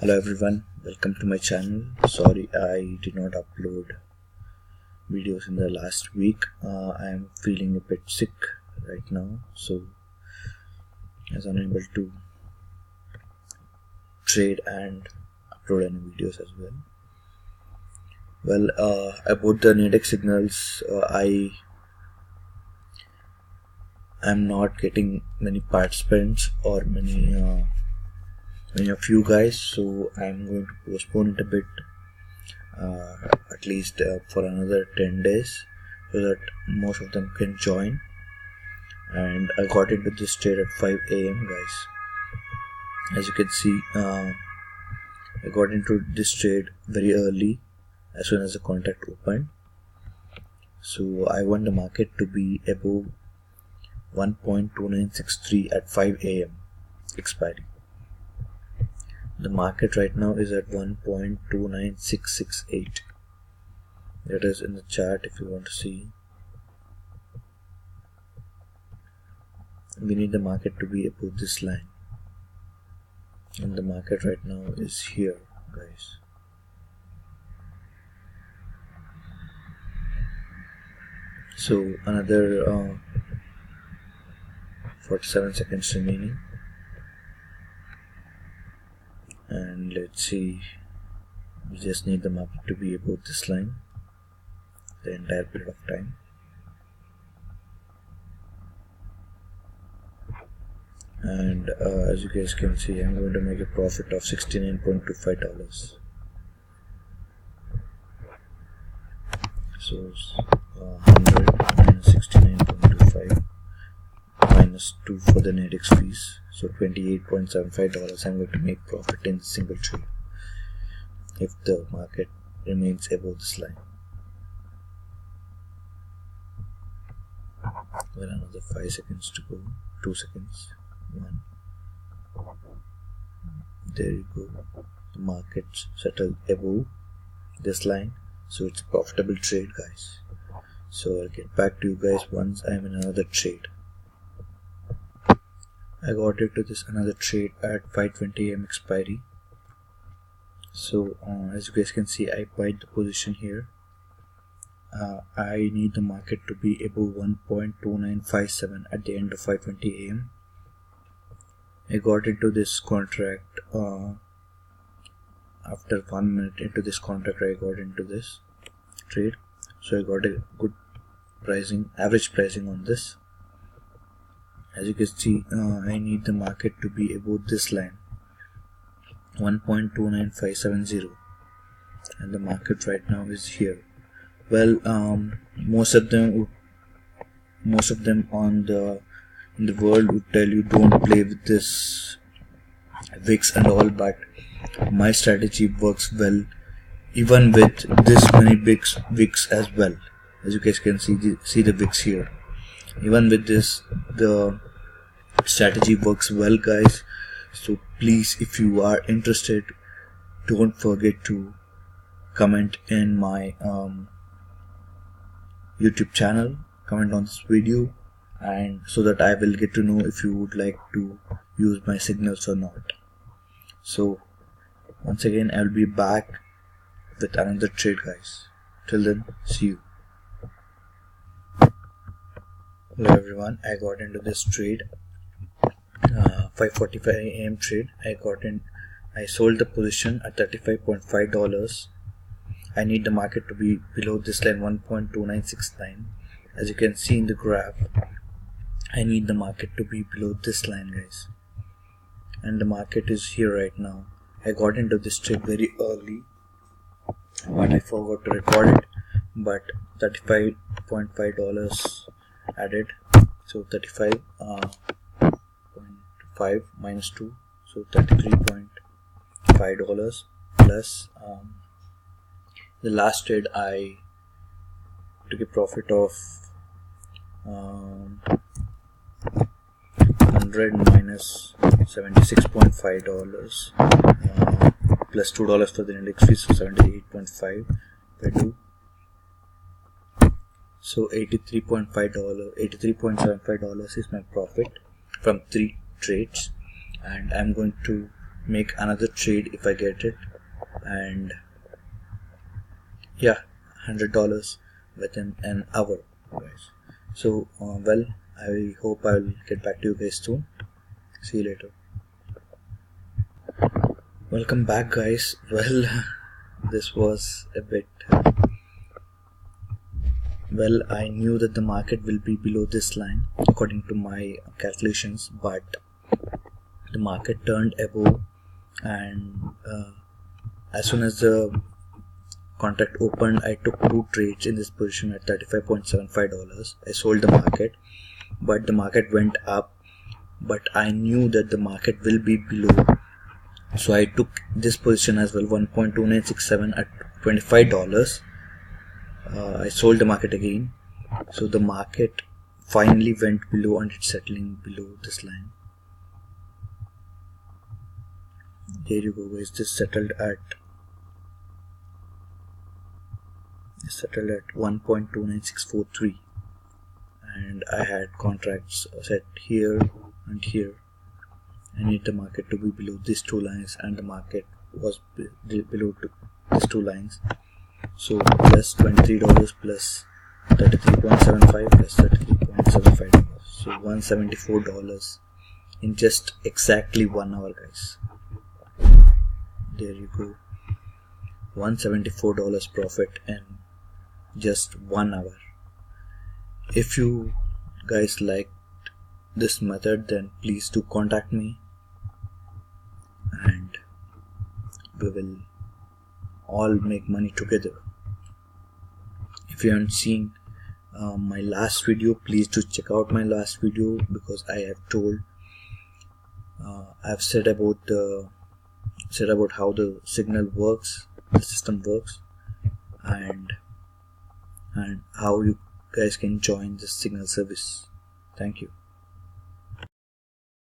Hello everyone, welcome to my channel. Sorry I did not upload videos in the last week. I am feeling a bit sick right now, so I was unable to trade and upload any videos as well. About the Nadex Signals, I am not getting many participants or many of you guys, so I'm going to postpone it a bit, at least for another 10 days, so that most of them can join. And I got into this trade at 5 a.m. guys. As you can see, I got into this trade very early as soon as the contract opened. So I want the market to be above 1.2963 at 5 a.m. expiry. The market right now is at 1.29668. That is in the chart if you want to see. We need the market to be above this line. And the market right now is here, guys. So another 47 seconds remaining. And let's see, we just need the market to be above this line the entire period of time. And as you guys can see, I'm going to make a profit of $69.25. So 100 minus 69.25 minus 2 for the Nadex fees, so $28.75 I'm going to make profit in single trade if the market remains above this line. Well, another 5 seconds to go, 2 seconds, 1. There you go. The markets settled above this line, so it's a profitable trade, guys. So I'll get back to you guys once I'm in another trade. I got into this another trade at 5:20 a.m. expiry. So as you guys can see, I bought the position here. I need the market to be above 1.2957 at the end of 5:20 a.m. I got into this contract after 1 minute into this contract. I got into this trade, so I got a good pricing, average pricing on this. As you can see, I need the market to be above this line, 1.29570, and the market right now is here. Well, most of them in the world would tell you don't play with this wicks and all, but my strategy works well even with this many wicks as well. As you guys can see the wicks here. Even with this, the strategy works well, guys. So please, if you are interested, don't forget to comment in my YouTube channel, comment on this video, and so that I will get to know if you would like to use my signals or not. So once again, I'll be back with another trade, guys. Till then, see you. Hello everyone, I got into this trade, 5:45 a.m. trade. I sold the position at $35.5. I need the market to be below this line, 1.2969. As you can see in the graph, I need the market to be below this line, guys. And the market is here right now. I got into this trade very early, but I forgot to record it. But $35.5 added, so 35.5 minus 2, so $33.5 plus the last trade I took a profit of 100 minus $76.5 plus $2 for the index fee, so 78.5 by 2, so $83.75 is my profit from 3 trades. And I'm going to make another trade if I get it, and yeah, $100 within an hour, guys. So well, I hope I'll get back to you guys soon. See you later. Welcome back, guys. Well, this was a bit well, I knew that the market will be below this line according to my calculations, but the market turned above, and as soon as the contract opened, I took 2 trades in this position at $35.75. I sold the market, but the market went up, but I knew that the market will be below, so I took this position as well, 1.2967 at $25. I sold the market again, so the market finally went below and it's settling below this line. There you go, guys. This settled at 1.29643, and I had contracts set here and here. I need the market to be below these 2 lines, and the market was below these 2 lines. So plus $23 plus 33.75 plus 33.75, so $174 in just exactly 1 hour, guys. There you go, $174 profit in just 1 hour. If you guys liked this method, then please do contact me, and we will all make money together. If you haven't seen my last video, please do check out my last video, because I have told I've said about how the signal works, the system works, and how you guys can join this signal service. Thank you.